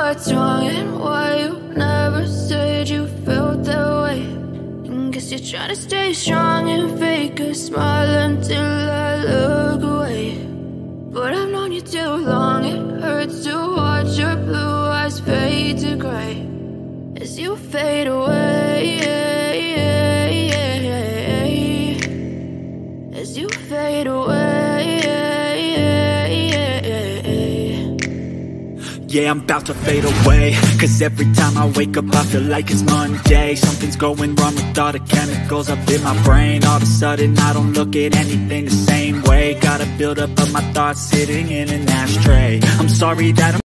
what's wrong and why you never said you felt that way. And guess you're trying to stay strong and fake a smile until I look away. But I've known you too long, it hurts to watch your blue eyes fade to gray as you fade away, as you fade away. Yeah, I'm about to fade away, cause every time I wake up I feel like it's Monday. Something's going wrong with all the chemicals up in my brain. All of a sudden I don't look at anything the same way. Got a build up of my thoughts sitting in an ashtray. I'm sorry that I'm